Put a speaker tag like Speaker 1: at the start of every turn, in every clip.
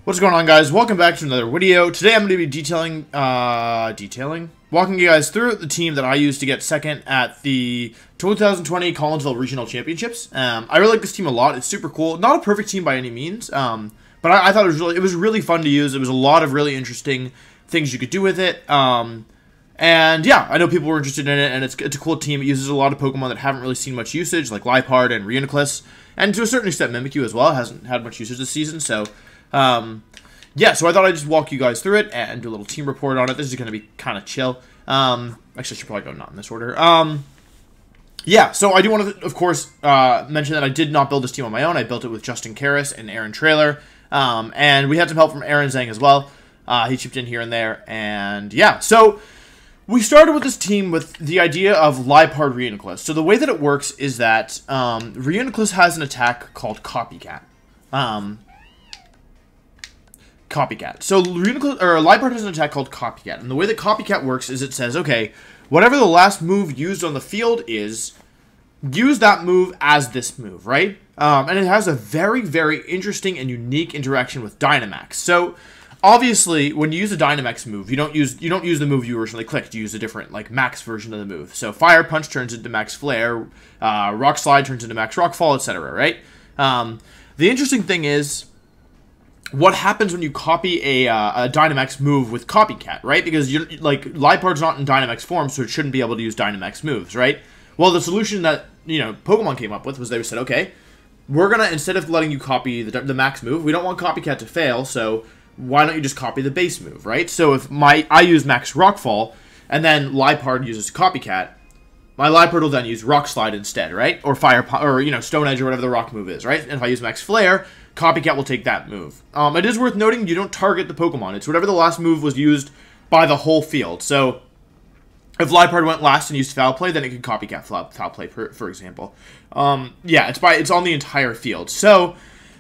Speaker 1: What's going on, guys? Welcome back to another video. Today I'm going to be walking you guys through the team that I used to get second at the 2020 Collinsville Regional Championships. I really like this team a lot. It's super cool. Not a perfect team by any means, but I thought it was really fun to use. It was a lot of really interesting things you could do with it. And yeah, I know people were interested in it, and it's a cool team. It uses a lot of Pokemon that haven't really seen much usage, like Rhyperior and Rhyperior, and to a certain extent Mimikyu as well. It hasn't had much usage this season, so yeah, so I thought I'd just walk you guys through it and do a little team report on it. This is going to be kind of chill. Actually, I should probably go not in this order. Yeah, so I do want to, of course, mention that I did not build this team on my own. I built it with Justin Karras and Aaron Trailer, and we had some help from Aaron Zhang as well. He chipped in here and there, and yeah, so we started with this team with the idea of Liepard Reuniclus. So the way that it works is that Reuniclus has an attack called Copycat. So Liepard has an attack called Copycat, and the way that Copycat works is it says, okay, whatever the last move used on the field is, use that move as this move, right? And it has a very, very interesting and unique interaction with Dynamax. So obviously, when you use a Dynamax move, you don't use the move you originally clicked. You use a different, like, Max version of the move. So Fire Punch turns into Max Flare, Rock Slide turns into Max Rockfall, etc., right? The interesting thing is, what happens when you copy a Dynamax move with Copycat, right? Because Liepard's not in Dynamax form, so it shouldn't be able to use Dynamax moves, right? Well, the solution that Pokemon came up with was they said, okay, we're gonna, instead of letting you copy the Max move, we don't want Copycat to fail, so why don't you just copy the base move, right? So if I use Max Rockfall and then Liepard uses Copycat, my Liepard will then use Rock Slide instead, right? Or Stone Edge or whatever the rock move is, right? And if I use Max Flare, Copycat will take that move. It is worth noting you don't target the Pokemon. It's whatever the last move was used by the whole field. So if Liepard went last and used Foul Play, then it could Copycat Foul Play, for example. Yeah, it's on the entire field. So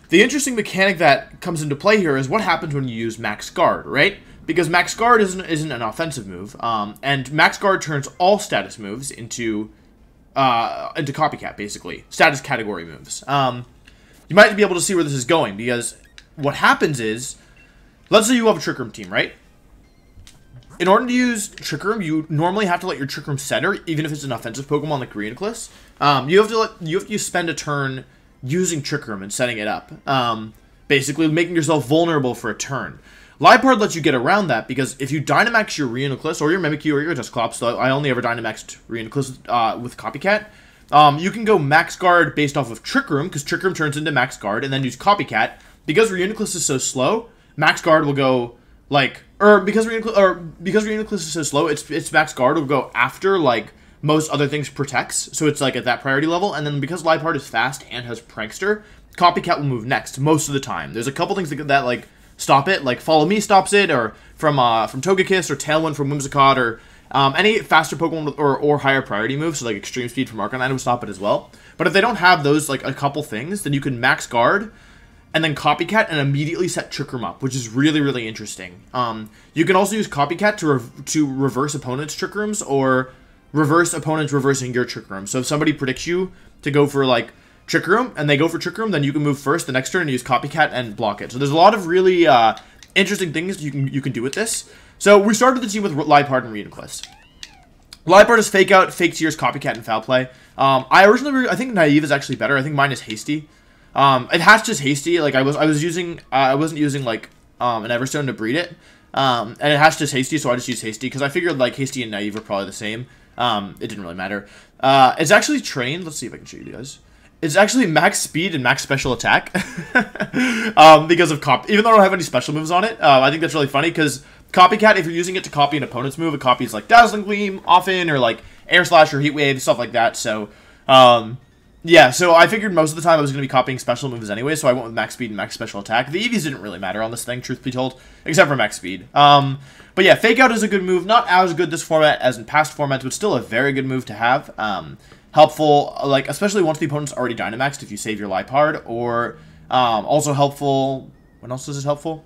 Speaker 1: the interesting mechanic that comes into play here is what happens when you use Max Guard, right? Because Max Guard isn't an offensive move, and Max Guard turns all status moves into Copycat, basically. Status category moves. You might be able to see where this is going, because what happens is, let's say you have a Trick Room team, right? In order to use Trick Room, you normally have to let your Trick Room center, even if it's an offensive Pokemon like Reuniclus. You have to spend a turn using Trick Room and setting it up, basically making yourself vulnerable for a turn. Liepard lets you get around that, because if you Dynamax your Reuniclus, or your Mimikyu, or your Dusclops, so I only ever Dynamaxed Reuniclus with Copycat, you can go Max Guard based off of Trick Room, because Trick Room turns into Max Guard, and then use Copycat. Because Reuniclus is so slow, Max Guard will go, because Reuniclus is so slow, its Max Guard will go after, most other things protects, so it's, at that priority level, and then because Liepard is fast and has Prankster, Copycat will move next, most of the time. There's a couple things that stop it, like Follow Me stops it, or from Togekiss, or Tailwind from Whimsicott, or any faster Pokemon or higher priority moves, so Extreme Speed from Arcanine would stop it as well. But if they don't have those, a couple things, then you can Max Guard, and then Copycat, and immediately set Trick Room up, which is really, really interesting. You can also use Copycat to reverse opponents' Trick Rooms, or reverse opponents reversing your Trick Room. So if somebody predicts you to go for, Trick Room, and they go for Trick Room, then you can move first the next turn and use Copycat and block it. So there's a lot of really interesting things you can do with this. So we started the team with Liepard and Reuniclus. Liepard is Fake Out, Fake Tears, Copycat, and Foul Play. I think Naive is actually better. I think mine is Hasty. It hatched as Hasty. I wasn't using an Everstone to breed it. And it hatched as Hasty, so I just used Hasty because I figured Hasty and Naive are probably the same. It didn't really matter. It's actually trained. Let's see if I can show you guys. It's actually max speed and max special attack. Because of even though I don't have any special moves on it, I think that's really funny because Copycat, if you're using it to copy an opponent's move, it copies Dazzling Gleam often, or Air Slash or Heat Wave, stuff like that. So, yeah, so I figured most of the time I was going to be copying special moves anyway, so I went with max speed and max special attack. The EVs didn't really matter on this thing, truth be told, except for max speed. But yeah, Fake Out is a good move. Not as good this format as in past formats, but still a very good move to have. Helpful, especially once the opponent's already Dynamaxed if you save your Liepard, or also helpful. When else is it helpful?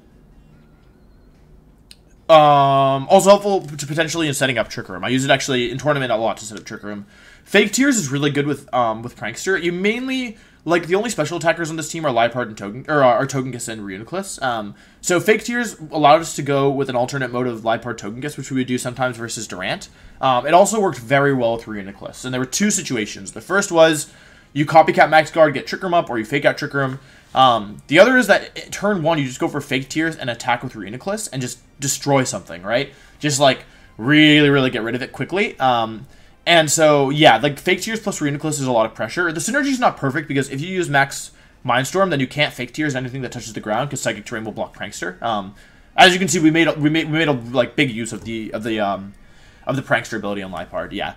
Speaker 1: Also helpful to potentially in setting up Trick Room. I use it actually in tournament a lot to set up Trick Room. Fake Tears is really good with Prankster. You mainly like, the only special attackers on this team are Liepard and Togekiss and Reuniclus. So Fake Tears allowed us to go with an alternate mode of Liepard Togekiss, which we would do sometimes versus Durant. It also worked very well with Reuniclus, and there were two situations. The first was you copycat Max Guard, get Trick Room up, or you fake out Trick Room. The other is that turn 1, you just go for Fake Tears and attack with Reuniclus and just destroy something, right? Just, like, really, really get rid of it quickly. And so, yeah, like, Fake Tears plus Reuniclus is a lot of pressure. The synergy is not perfect, because if you use Max Mindstorm, then you can't Fake Tears anything that touches the ground, because Psychic Terrain will block Prankster. As you can see, we made a like, big use of the Prankster ability on Liepard, yeah.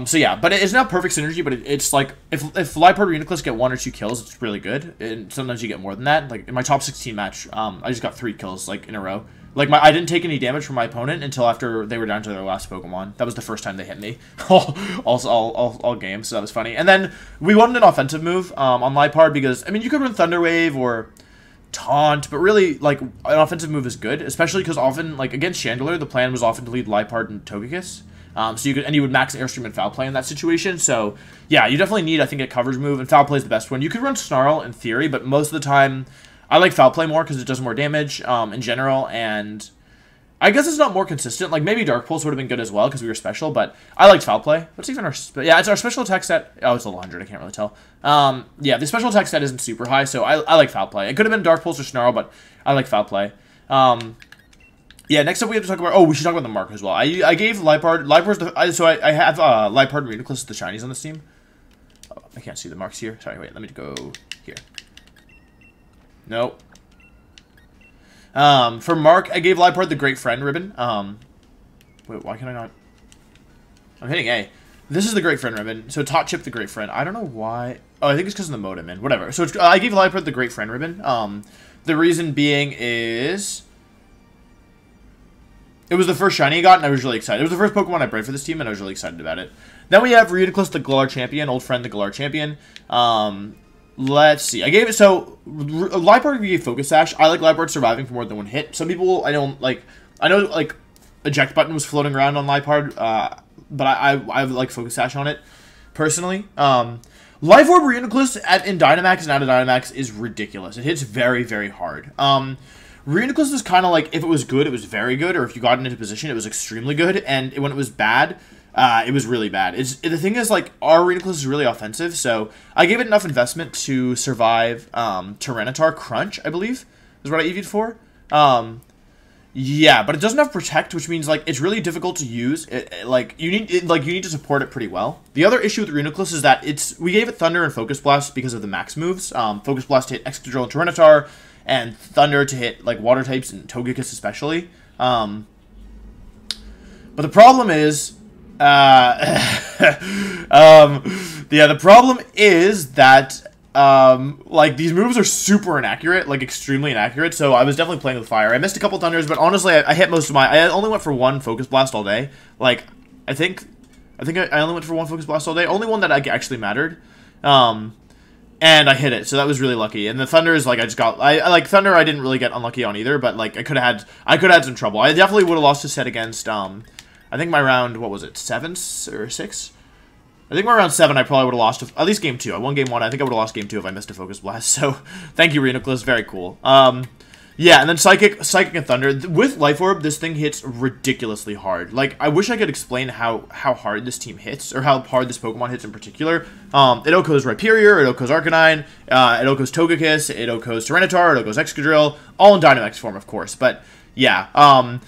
Speaker 1: So yeah, but it's not perfect synergy, but it's like, if Liepard and Reuniclus get 1 or 2 kills, it's really good, and sometimes you get more than that. Like, in my top 16 match, I just got 3 kills, like, in a row. Like, I didn't take any damage from my opponent until after they were down to their last Pokemon. That was the first time they hit me all game, so that was funny. And then we wanted an offensive move on Liepard because, I mean, you could run Thunder Wave or Taunt, but really, like, an offensive move is good, especially because often, like, against Chandelure, the plan was often to lead Liepard and Togekiss. So you would max Airstream and Foul Play in that situation. So, yeah, you definitely need, I think, a coverage move, and Foul Play is the best one. You could run Snarl in theory, but most of the time, I like Foul Play more because it does more damage in general, and I guess it's not more consistent. Like, maybe Dark Pulse would have been good as well because we were special, but I liked Foul Play. What's even our... Yeah, it's our special attack set. Oh, it's a 100. I can't really tell. Yeah, the special attack set isn't super high, so I like Foul Play. It could have been Dark Pulse or Snarl, but I like Foul Play. Yeah, next up we have to talk about... Oh, we should talk about the mark as well. I gave Liepard... So I have Liepard and Reuniclus, the shinies on this team. Oh, I can't see the marks here. Sorry, wait, let me go here. Nope. For Mark, I gave Liepard the Great Friend ribbon. Wait, why can I not... I'm hitting A. This is the Great Friend ribbon. So Top Chip the Great Friend. I don't know why... Oh, I think it's because of the mode I'm in. Whatever. So I gave Liepard the Great Friend ribbon. The reason being is... It was the first shiny I got, and I was really excited. It was the first Pokemon I bred for this team, and I was really excited about it. Then we have Reuniclus, the Galar Champion. Old friend, the Galar Champion. Let's see. I gave it... So, Liepard we gave Focus Sash. I like Liepard surviving for more than 1 hit. Some people, I don't, like... I know, like, Eject Button was floating around on Liepard, but I like Focus Sash on it, personally. Life Orb Reuniclus in Dynamax and out of Dynamax is ridiculous. It hits very, very hard. Reuniclus is kind of like, if it was good, it was very good, or if you got it into position, it was extremely good, and when it was bad, it was really bad. The thing is, like, our Reuniclus is really offensive, so I gave it enough investment to survive Tyranitar Crunch, I believe, is what I EV'd for. Yeah, but it doesn't have Protect, which means, like, it's really difficult to use. You need to support it pretty well. The other issue with Reuniclus is that we gave it Thunder and Focus Blast because of the max moves. Focus Blast to hit Excadrill and Tyranitar, and Thunder to hit, like, Water types and Togekiss especially. But the problem is... the problem is that... like, these moves are super inaccurate, like, extremely inaccurate, so I was definitely playing with fire. I missed a couple Thunders, but honestly, I hit most of my... I only went for 1 Focus Blast all day. Like, I think I only went for 1 Focus Blast all day. Only one that actually mattered. And I hit it, so that was really lucky. And the Thunder is, like, I like, Thunder I didn't really get unlucky on either, but, like, I could have had some trouble. I definitely would have lost a set against, I think my round, what was it, 7 or 6? I think my round 7 I probably would have lost, at least game 2. I won game 1, I think I would have lost game 2 if I missed a Focus Blast, so thank you, Reuniclus, very cool. Yeah, and then Psychic and Thunder. With Life Orb, this thing hits ridiculously hard. Like, I wish I could explain how hard this team hits, or how hard this Pokemon hits in particular. It OHKOs Rhyperior, it OHKOs Arcanine, it OHKOs Togekiss, it OHKOs Tyranitar, it OHKOs Excadrill, all in Dynamax form, of course. But, yeah, I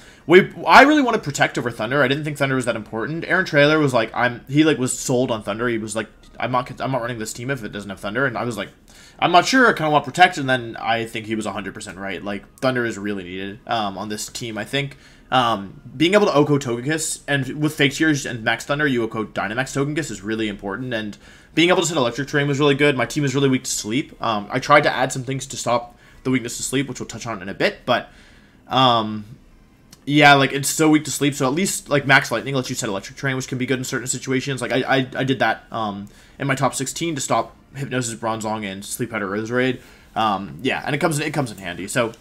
Speaker 1: really wanted Protect over Thunder. I didn't think Thunder was that important. Aaron Trailer was like, he was sold on Thunder. He was like, I'm not running this team if it doesn't have Thunder, and I was like, I'm not sure, I kind of want Protect, and then I think he was 100% right. Like, Thunder is really needed on this team, I think. Being able to OHKO Togekiss, and with Fake Tears and Max Thunder, you OHKO Dynamax Togekiss is really important, and being able to set Electric Terrain was really good. My team is really weak to Sleep. I tried to add some things to stop the weakness to Sleep, which we'll touch on in a bit, but... yeah, like, it's so weak to Sleep, so at least, like, Max Lightning lets you set Electric Terrain, which can be good in certain situations. Like, I did that in my top 16 to stop Hypnosis, Bronzong, and Sleep Powder Roserade. Yeah, and it comes in handy. So,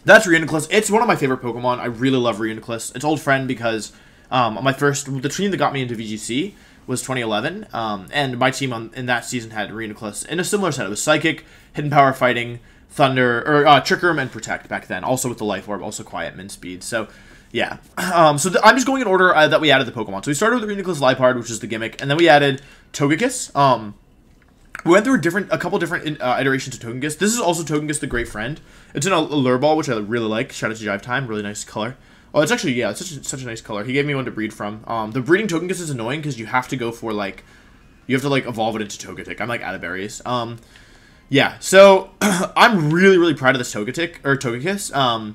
Speaker 1: that's Reuniclus. It's one of my favorite Pokemon. I really love Reuniclus. It's old friend because the team that got me into VGC was 2011, and my team in that season had Rhyperior in a similar set. It was Psychic, Hidden Power, Fighting, Thunder, or Trick Room, and Protect back then. Also with the Life Orb, also Quiet, Min Speed. So, yeah. I'm just going in order that we added the Pokemon. So we started with Rhyperior Liepard, which is the gimmick, and then we added Togekiss. We went through a couple different iterations of Togekiss. This is also Togekiss the Great Friend. It's in a lure ball, which I really like. Shout out to Jive Time. Really nice color. Oh, it's actually, yeah, it's such a nice color. He gave me one to breed from. The breeding Togekiss is annoying because you have to go for, like, you have to, like, evolve it into Togetic. I'm, like, out of berries. Yeah, so I'm really, really proud of this Togekiss.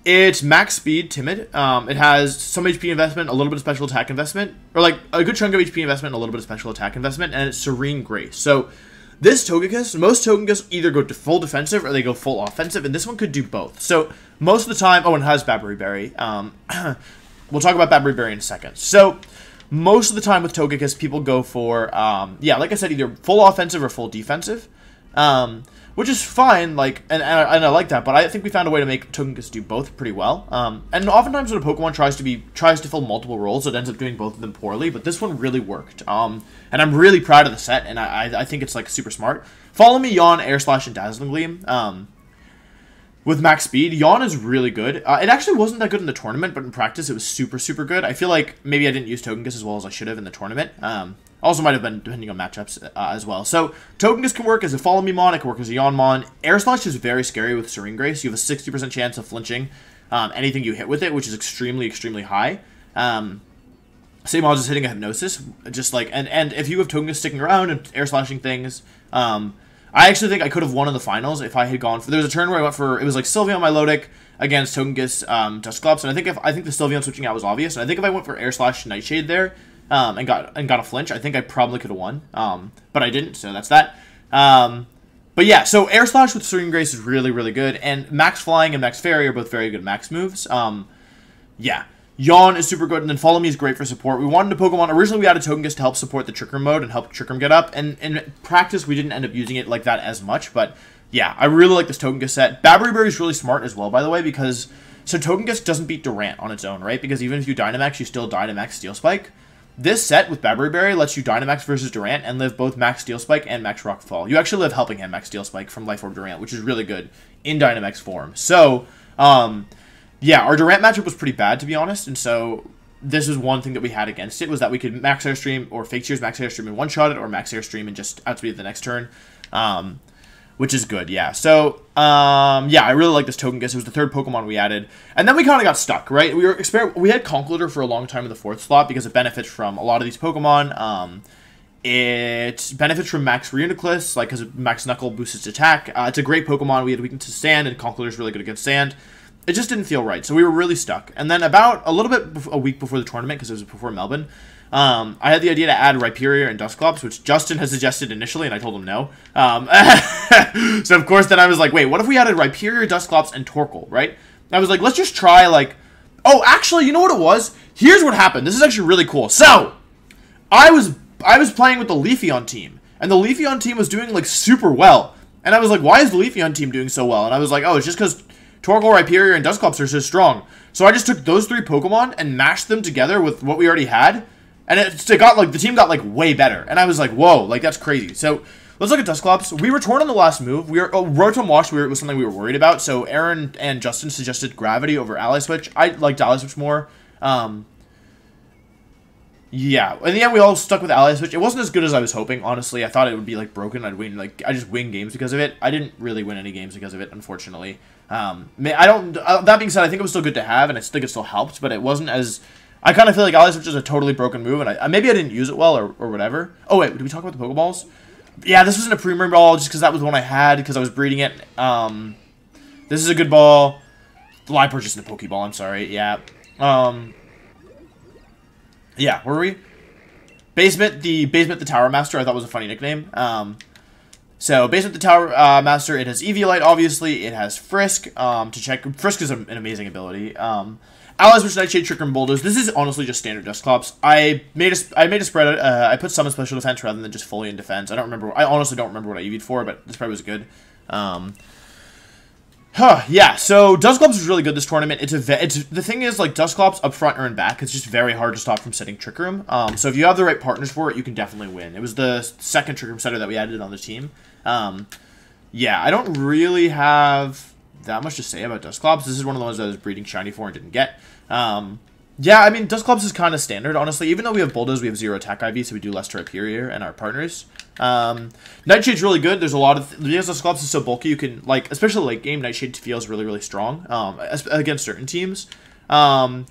Speaker 1: It's max speed, timid. It has some HP investment, a little bit of special attack investment, or, like, a good chunk of HP investment, and a little bit of special attack investment, and it's Serene Grace. So this Togekiss, most Togekiss either go to full defensive or they go full offensive, and this one could do both. So most of the time, oh, and it has Babbery Berry. We'll talk about Babbery Berry in a second. So most of the time with Togekiss, people go for, yeah, like I said, either full offensive or full defensive, which is fine, like, and I like that, but I think we found a way to make Togekiss do both pretty well. And oftentimes when a Pokemon tries to fill multiple roles, it ends up doing both of them poorly, but this one really worked. And I'm really proud of the set, and I think it's, like, super smart. Follow me, Yawn, Air Slash, and Dazzling Gleam. With max speed, Yawn is really good. It actually wasn't that good in the tournament, but in practice it was super, super good. I feel like maybe I didn't use Togekiss as well as I should have in the tournament. Also might have been depending on matchups as well. So Togekiss can work as a Follow Me Mon, it can work as a Yawn Mon. Air Slash is very scary with Serene Grace. You have a 60% chance of flinching anything you hit with it, which is extremely, extremely high. Same odds as hitting a Hypnosis. Just like, and if you have Togekiss sticking around and Air Slashing things, I actually think I could have won in the finals if I had gone for... There was a turn where I went for... It was like Sylveon Milotic against Togekiss Dusclops, and I think the Sylveon switching out was obvious, and I think if I went for Air Slash Nightshade there and got a flinch, I think I probably could have won, but I didn't, so that's that. But yeah, so Air Slash with Serene Grace is really, really good, and Max Flying and Max Fairy are both very good max moves. Yeah. Yawn is super good, and then Follow Me is great for support. We wanted a Pokemon... Originally, we added Togekiss to help support the Trick Room mode and help Trick Room get up, and in practice, we didn't end up using it like that as much, but yeah, I really like this Togekiss set. Babbery Berry is really smart as well, by the way, because... So Togekiss doesn't beat Durant on its own, right? Because even if you Dynamax, you still Dynamax Steel Spike. This set with Babbery Berry lets you Dynamax versus Durant and live both Max Steel Spike and Max Rock Fall. You actually live Helping Hand Max Steel Spike from Life Orb Durant, which is really good in Dynamax form. So, yeah, our Durant matchup was pretty bad, to be honest, and so... This is one thing that we had against it, was that we could Max Airstream or Fake Tears Max Airstream and one-shot it, or Max Airstream and just outspeed the next turn, which is good, yeah. So, yeah, I really like this Togekiss. It was the third Pokemon we added. And then we kind of got stuck, right? We had Conkeldurr for a long time in the fourth slot because it benefits from a lot of these Pokemon. It benefits from Max Reuniclus, like, because Max Knuckle boosts its attack. It's a great Pokemon. We had weakness to Sand, and Conkeldurr is really good against Sand. It just didn't feel right, so we were really stuck. And then about a little bit a week before the tournament, because it was before Melbourne, I had the idea to add Rhyperior and Dusclops, which Justin had suggested initially, and I told him no. So of course then I was like, wait, what if we added Rhyperior, Dusclops, and Torkoal, right? I was like, let's just try, like... Oh, actually, you know what it was? Here's what happened. This is actually really cool. So, I was playing with the Leafeon team, and the Leafeon team was doing, like, super well. And I was like, why is the Leafeon team doing so well? And I was like, oh, it's just because... Torkoal, Rhyperior, and Dusclops are so strong. So I just took those three Pokemon and mashed them together with what we already had. And it got, like, the team got, like, way better. And I was like, whoa, like, that's crazy. So, let's look at Dusclops. We were torn on the last move. Rotom Wash was something we were worried about. So, Aaron and Justin suggested Gravity over Ally Switch. I liked Ally Switch more. Yeah, in the end, we all stuck with Ally Switch. It wasn't as good as I was hoping, honestly. I thought it would be, like, broken. I just win games because of it. I didn't really win any games because of it, unfortunately. That being said, I think it was still good to have, and I think it still helped, but it wasn't as... I kind of feel like Ally Switch is a totally broken move, and maybe I didn't use it well, or whatever. Oh, wait, did we talk about the Pokeballs? Yeah, this wasn't a Premier Ball, just because that was the one I had, because I was breeding it. This is a good ball. The Liepard just in a Pokeball, I'm sorry, yeah. Yeah, where were we? Basement the Tower Master, I thought was a funny nickname. So, Basement the Tower Master, it has Eviolite, obviously. It has Frisk, to check. Frisk is an amazing ability. Ally Switch, Nightshade, Trick Room, Bulldoze. This is honestly just standard Dusclops. I made a spread. I put some in special defense rather than just fully in defense. I honestly don't remember what I EV'd for, but this probably was good. Huh, yeah, so Dusclops is really good this tournament. The thing is, like, Dusclops up front or in back, it's just very hard to stop from setting Trick Room. So if you have the right partners for it, you can definitely win. It was the second Trick Room setter that we added on the team. Yeah, I don't really have that much to say about Dusclops. This is one of the ones that I was breeding shiny for and didn't get. Yeah, I mean, Dusclops is kind of standard, honestly. Even though we have Bulldoze, we have 0 attack IV, so we do less to Rhyperior and our partners. Nightshade's really good. There's a lot of... Because Dusclops is so bulky, you can, like, especially late game, Nightshade feels really, really strong against certain teams. Yeah.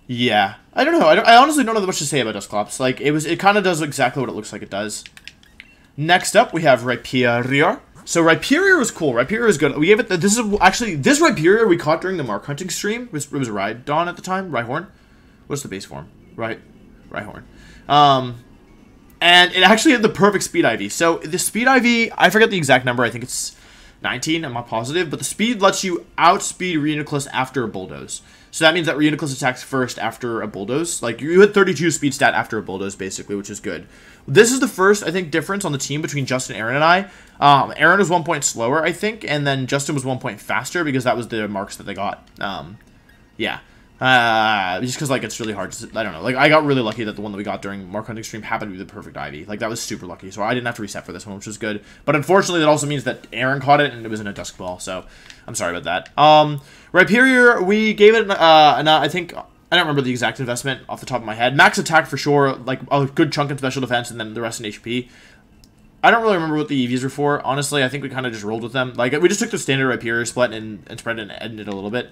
Speaker 1: I don't know. I honestly don't have much to say about Dusclops. Like, it kind of does exactly what it looks like it does. Next up, we have Rhyperior. So Rhyperior was cool. Rhyperior is good. We gave it this Rhyperior we caught during the Mark hunting stream. It was Rhydon at the time. Rhyhorn. What's the base form? Rhyhorn. And it actually had the perfect speed IV. So the speed IV, I forget the exact number. I think it's 19. I'm not positive, but the speed lets you outspeed Reuniclus after a Bulldoze. So that means that Reuniclus attacks first after a Bulldoze. Like, you had 32 speed stat after a Bulldoze, basically, which is good. This is the first, I think, difference on the team between Justin, Aaron, and I. Aaron was 1 point slower, I think, and then Justin was 1 point faster because that was the marks that they got. Yeah. Just because, like, it's really hard to... I don't know. Like, I got really lucky that the one that we got during Mark Hunting Stream happened to be the perfect IV. Like, that was super lucky. So I didn't have to reset for this one, which was good. But unfortunately, that also means that Aaron caught it, and it was in a Dusk Ball. So I'm sorry about that. Rhyperior, we gave it, I think... I don't remember the exact investment off the top of my head. Max attack for sure, like a good chunk in special defense, and then the rest in HP. I don't really remember what the EVs were for. Honestly, I think we kind of just rolled with them. Like, we just took the standard Rhyperior split and spread it and edited it a little bit.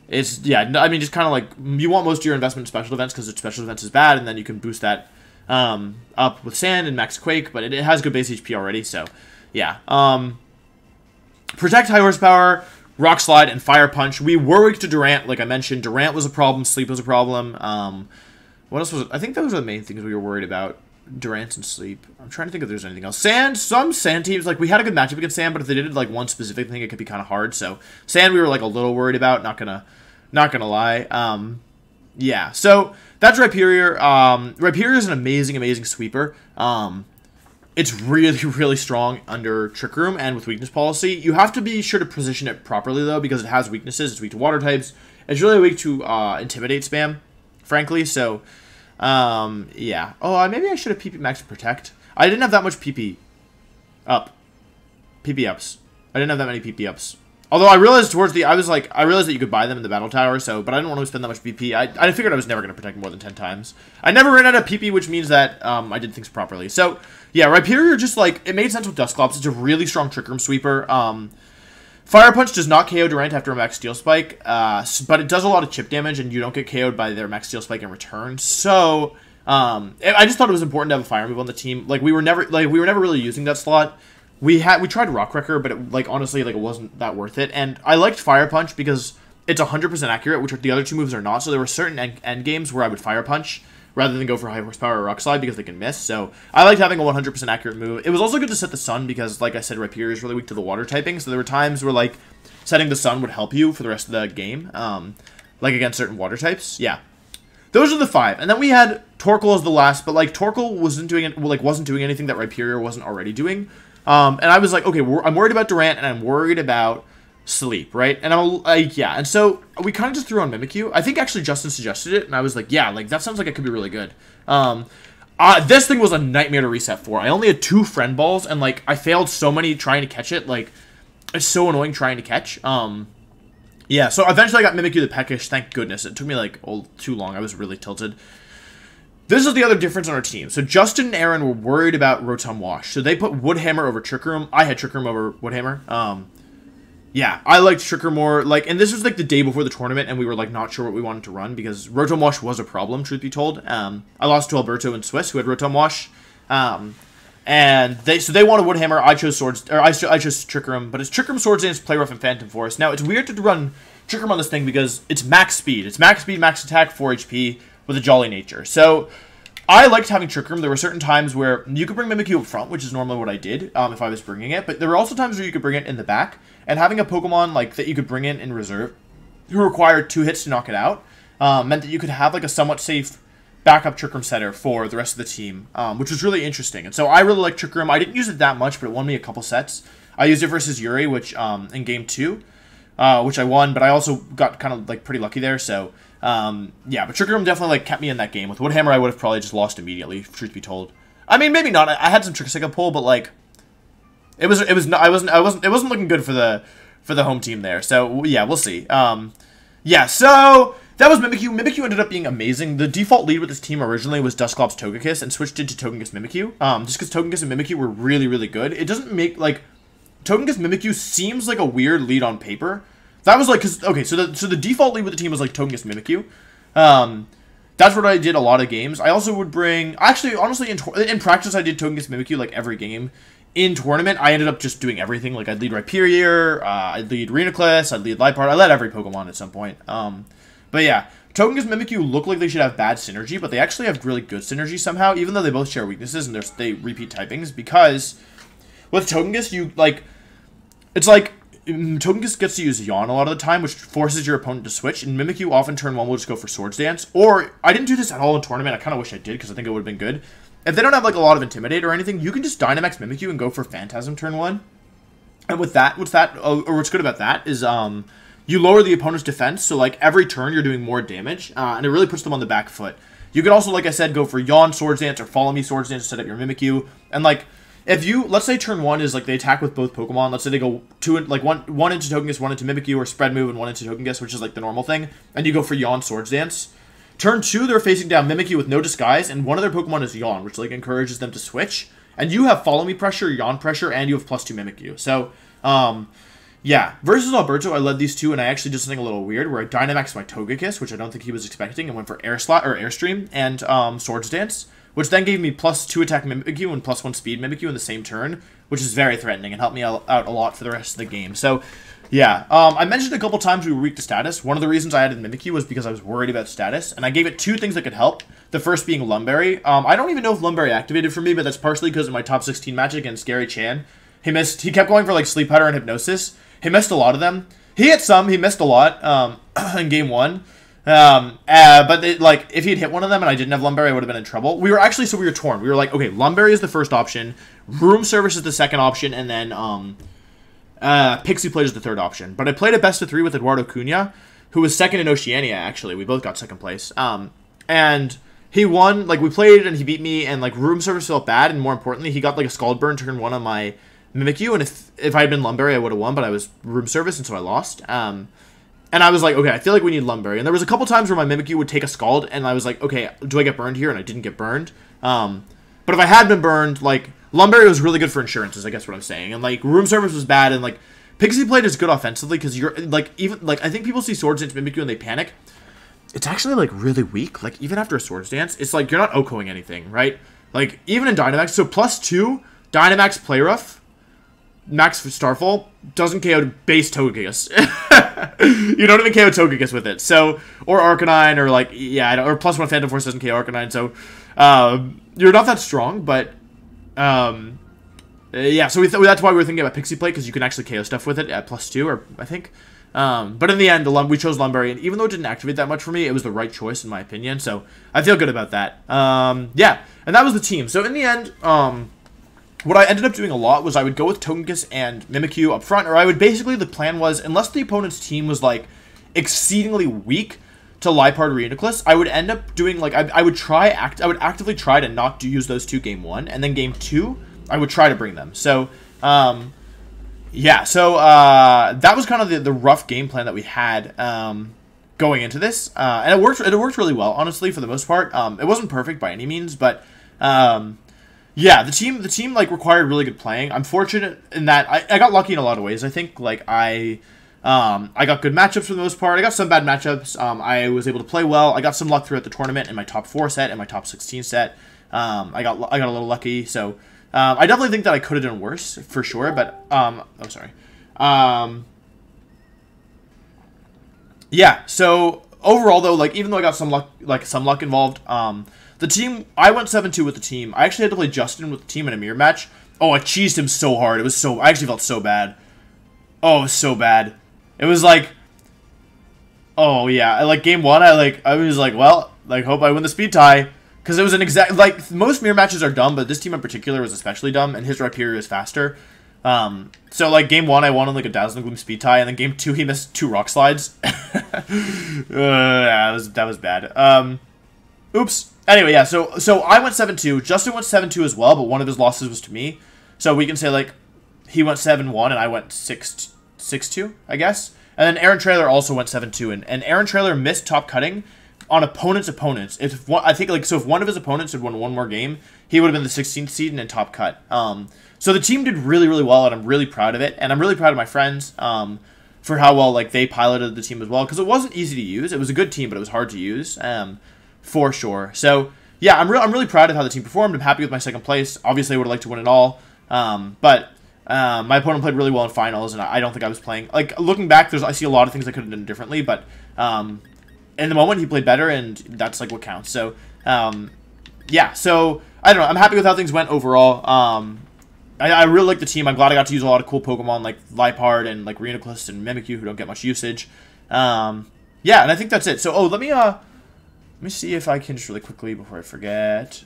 Speaker 1: It's, yeah, I mean, just kind of like, you want most of your investment in special defense because special defense is bad, and then you can boost that up with Sand and Max Quake, but it has good base HP already, so, yeah. Protect high horsepower, Rock Slide, and Fire Punch. We were weak to Durant, like I mentioned. Durant was a problem, Sleep was a problem. What else was it? I think those were the main things we were worried about. Durant and Sleep. I'm trying to think if there's anything else. Sand, some Sand teams, like, we had a good matchup against Sand, but if they did, like, one specific thing, it could be kind of hard. So, Sand we were, like, a little worried about, not gonna lie. Yeah, so, that's Rhyperior. Rhyperior is an amazing sweeper. It's really, really strong under Trick Room and with Weakness Policy. You have to be sure to position it properly, though, because it has weaknesses. It's weak to water types. It's really weak to Intimidate spam, frankly, so... yeah. Oh, maybe I should have PP Max Protect. I didn't have that much PP up. PP ups. I didn't have that many PP ups. Although I realized I realized that you could buy them in the Battle Tower, so, but I didn't want to spend that much PP. I figured I was never going to protect more than 10 times. I never ran out of PP, which means that, I did things properly. So, yeah, Rhyperior just, like, it made sense with Dusclops. It's a really strong Trick Room sweeper. Fire Punch does not KO Durant after a Max Steel Spike, but it does a lot of chip damage, and you don't get KO'd by their Max Steel Spike in return. So, I just thought it was important to have a fire move on the team. Like, we were never really using that slot. We tried Rock Wrecker, but it, like, honestly, like, it wasn't that worth it. And I liked Fire Punch because it's 100% accurate, which the other two moves are not. So there were certain end games where I would Fire Punch rather than go for High Horsepower or Rock Slide because they can miss. So I liked having a 100% accurate move. It was also good to set the Sun because, like I said, Rhyperior is really weak to the water typing. So there were times where, like, setting the Sun would help you for the rest of the game, like against certain water types. Yeah. Those are the 5. And then we had Torkoal as the last, but, like, Torkoal wasn't doing anything that Rhyperior wasn't already doing. And I was like, okay, I'm worried about Durant, and I'm worried about Sleep, right? And yeah, and so we kind of just threw on Mimikyu. I think actually Justin suggested it, and I was like, yeah, like, that sounds like it could be really good. This thing was a nightmare to reset for. I only had 2 friend balls, and, like, I failed so many trying to catch it. Like, it's so annoying trying to catch. Yeah, so eventually I got Mimikyu the Peckish, thank goodness. It took me, like, too long. I was really tilted. This is the other difference on our team. So Justin and Aaron were worried about Rotom Wash. So they put Woodhammer over Trick Room. I had Trick Room over Woodhammer. Yeah, I liked Trick Room more. Like, and this was like the day before the tournament, and we were like not sure what we wanted to run because Rotom Wash was a problem, truth be told. I lost to Alberto and Swiss, who had Rotom Wash. And they wanted Woodhammer. I chose Swords, or I chose Trick Room, but it's Trick Room, Swords Dance, Play Rough, and Phantom Forest. Now it's weird to run Trick Room on this thing because it's max speed. It's max speed, max attack, 4 HP. With a jolly nature. So, I liked having Trick Room. There were certain times where you could bring Mimikyu up front, which is normally what I did if I was bringing it. But there were also times where you could bring it in the back. And having a Pokemon like that you could bring in reserve, who required 2 hits to knock it out, meant that you could have like a somewhat safe backup Trick Room setter for the rest of the team, which was really interesting. And so I really liked Trick Room. I didn't use it that much, but it won me a couple sets. I used it versus Yuri, which in game 2, which I won, but I also got kind of like pretty lucky there. So yeah, but Trick Room definitely like kept me in that game. With Wood Hammer, I would have probably just lost immediately. Truth be told, I mean maybe not. I had some tricks I could pull, but like it was not. It wasn't looking good for the home team there. So yeah, we'll see. Yeah, so that was Mimikyu. Mimikyu ended up being amazing. The default lead with this team originally was Dusclops Togekiss and switched it to Togekiss Mimikyu. Just because Togekiss and Mimikyu were really, really good. It doesn't make, like, Togekiss Mimikyu seems like a weird lead on paper. That was like, cause, okay, so the default lead with the team was like Togekiss Mimikyu. That's what I did a lot of games. I also would bring, actually, honestly, in practice, I did Togekiss Mimikyu like every game. In tournament, I ended up just doing everything. Like, I'd lead Rhyperior, I'd lead Rhyperior, I'd lead Liepard. I led every Pokemon at some point. But yeah, Togekiss and Mimikyu look like they should have bad synergy, but they actually have really good synergy somehow, even though they both share weaknesses and they repeat typings, because with Togekiss, you, like, it's like, Togekiss gets to use Yawn a lot of the time, which forces your opponent to switch, and Mimikyu often turn 1 will just go for Swords Dance, or, I didn't do this at all in tournament, I kind of wish I did, because I think it would have been good. If they don't have, like, a lot of Intimidate or anything, you can just Dynamax Mimikyu and go for Phantasm turn 1. And with that, what's good about that is, you lower the opponent's defense, so, like, every turn you're doing more damage, and it really puts them on the back foot. You could also, like I said, go for Yawn Swords Dance or Follow Me Swords Dance to set up your Mimikyu. And, like, if you, let's say turn 1 is, like, they attack with both Pokemon, let's say they go one into Togekiss, 1 into Mimikyu, or Spread Move and 1 into Togekiss, which is, like, the normal thing, and you go for Yawn Swords Dance. Turn 2, they're facing down Mimikyu with no disguise, and one of their Pokemon is Yawn, which, like, encourages them to switch. And you have Follow Me pressure, Yawn pressure, and you have +2 Mimikyu. So, yeah. Versus Alberto, I led these two, and I actually did something a little weird, where I Dynamaxed my Togekiss, which I don't think he was expecting, and went for Airstream and Swords Dance, which then gave me +2 attack Mimikyu and +1 speed Mimikyu in the same turn, which is very threatening and helped me out a lot for the rest of the game. So, yeah, I mentioned a couple times we were weak to status. One of the reasons I added Mimikyu was because I was worried about status, and I gave it 2 things that could help. The first being Lumberry. I don't even know if Lumberry activated for me, but that's partially because of my top 16 match against Gary Chan. He kept going for, like, Sleep Powder and Hypnosis. He missed a lot of them. He hit some, he missed a lot in game 1. But if he had hit one of them and I didn't have Lumberry, I would have been in trouble. We were torn. We were like, okay, Lumberry is the first option, Room Service is the second option, and then Pixie Plate is the third option. But I played a best of 3 with Eduardo Cunha, who was second in Oceania, actually. We both got second place. And he won, like, we played and he beat me, and, like, Room Service felt bad, and more importantly, he got, like, a Scald Burn turn 1 on my Mimikyu, and if I had been Lumberry, I would have won, but I was Room Service, and so I lost. And I was like, okay, I feel like we need Lumberry. And there was a couple times where my Mimikyu would take a Scald, and I was like, okay, do I get burned here? And I didn't get burned. But if I had been burned, like, Lumberry was really good for insurances, I guess what I'm saying. And, like, Room Service was bad, and, like, Pixie Plate is good offensively, because you're, like, even, like, I think people see Swords Dance Mimikyu and they panic. It's actually, like, really weak. Like, even after a Swords Dance, it's like, you're not OHKOing anything, right? Like, even in Dynamax, so +2, Dynamax Play Rough, Max Starfall, doesn't KO base Togekiss. You don't even KO Togekiss with it. So, or Arcanine, or, like, yeah, or +1 Phantom Force doesn't KO Arcanine, so, you're not that strong, but, yeah, so that's why we were thinking about Pixie Plate, because you can actually KO stuff with it at +2, or, I think. But in the end, we chose Lumberry, and even though it didn't activate that much for me, it was the right choice, in my opinion, so I feel good about that. Yeah, and that was the team. So in the end, what I ended up doing a lot was I would go with Togekiss and Mimikyu up front, or I would basically, the plan was, unless the opponent's team was, like, exceedingly weak to Liepard Reuniclus, I would end up doing, like, I would actively try to not use those 2 game 1, and then game 2, I would try to bring them. So, yeah, so, that was kind of the rough game plan that we had, going into this, and it worked really well, honestly, for the most part. It wasn't perfect by any means, but, yeah, the team like required really good playing. I'm fortunate in that I got lucky in a lot of ways. I think like I got good matchups for the most part. I got some bad matchups. I was able to play well. I got some luck throughout the tournament in my top 4 set and my top 16 set. I got a little lucky. So I definitely think that I could have done worse for sure. But oh sorry. Yeah. So overall though, like even though I got some luck involved, the team, I went 7-2 with the team. I actually had to play Justin with the team in a mirror match. Oh, I cheesed him so hard. I actually felt so bad. Oh, it was so bad. It was like, oh yeah, like game 1, I was like, well, like hope I win the speed tie. Because it was an exact, like most mirror matches are dumb, but this team in particular was especially dumb, and his Rhyperior is faster. So, like, game 1, I won on, like, a Dazzling Gloom speed tie, and then game 2, he missed 2 rock slides. Yeah, that was bad. Oops. Anyway, yeah, so I went 7-2. Justin went 7-2 as well, but one of his losses was to me. So we can say, like, he went 7-1, and I went 6-2, I guess. And then Aaron Trailer also went 7-2, and Aaron Trailer missed top cutting on opponents. If one, I think, like, so if one of his opponents had won one more game, he would have been the 16th seed and in top cut. So the team did really, really well, and I'm really proud of it. And I'm really proud of my friends for how well, like, they piloted the team as well, because it wasn't easy to use. It was a good team, but it was hard to use, for sure. So yeah, I'm really proud of how the team performed. I'm happy with my second place. Obviously, I would have liked to win it all, but my opponent played really well in finals, and I don't think I was playing, like, looking back, I see a lot of things I could have done differently, but in the moment, he played better, and that's, like, what counts. So yeah, so I don't know. I'm happy with how things went overall. I really like the team. I'm glad I got to use a lot of cool Pokemon like Liepard and like Rhinoculus and Mimikyu, who don't get much usage. Yeah, and I think that's it. So, let me see if I can just really quickly before I forget.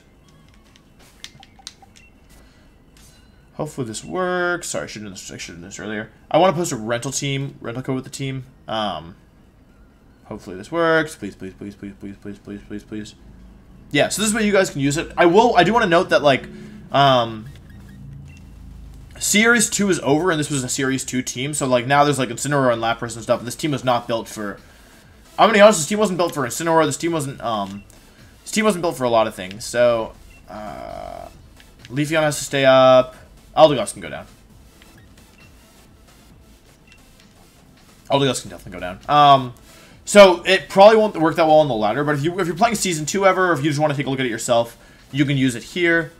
Speaker 1: Hopefully this works. Sorry, I should have done this earlier. I want to post a rental code with the team. Hopefully this works. Please, please, please, please, please, please, please, please, please. Yeah, so this is where you guys can use it. I do want to note that, like, Series 2 is over, and this was a Series 2 team, so, like, now there's, like, Incineroar and Lapras and stuff, and this team was not built for... I'm gonna be honest, this team wasn't built for Incineroar, this team wasn't built for a lot of things, so, Leafeon has to stay up, Eldegoss can go down. Eldegoss can definitely go down. So, it probably won't work that well on the ladder, but if you're playing Season 2 ever, or if you just want to take a look at it yourself, you can use it here.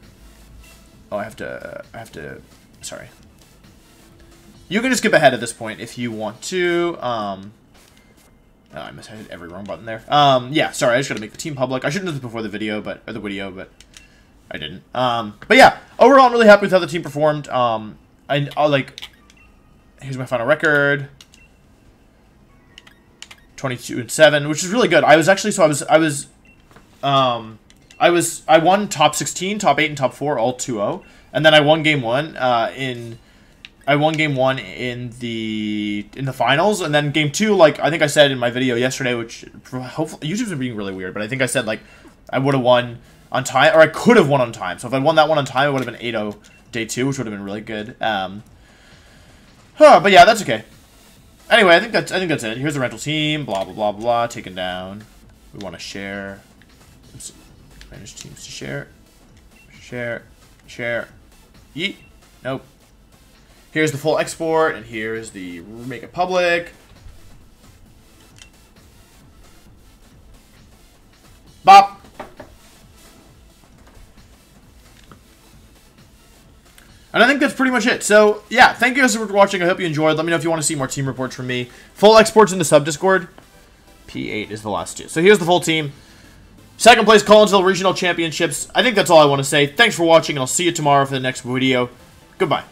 Speaker 1: Oh, I have to... Sorry. You can just skip ahead at this point if you want to. Oh, I must have hit every wrong button there. Yeah, sorry, I just gotta make the team public. I shouldn't have done this before the video, but I didn't. But yeah, overall, I'm really happy with how the team performed. Like, here's my final record. 22-7, which is really good. I was actually, so I won top 16, top 8, and top 4, all 2-0. And then I won game 1 in the finals, and then game 2, like I think I said in my video yesterday, which hopefully YouTube's been being really weird, but I think I said like I would have won on time, or I could have won on time. So if I won that one on time, it would have been 8-0 day 2, which would have been really good. But yeah, that's okay. Anyway, I think that's it. Here's the rental team. Blah blah blah blah. Taken down. We want to share. Oops. Manage teams to share. Share. Yeet. Nope. Here's the full export, and here's the make it public. Bop. And I think that's pretty much it. So, yeah, thank you guys for watching. I hope you enjoyed. Let me know if you want to see more team reports from me. Full exports in the sub-Discord. P8 is the last 2. So here's the full team. Second place, Collinsville Regional Championships. I think that's all I want to say. Thanks for watching, and I'll see you tomorrow for the next video. Goodbye.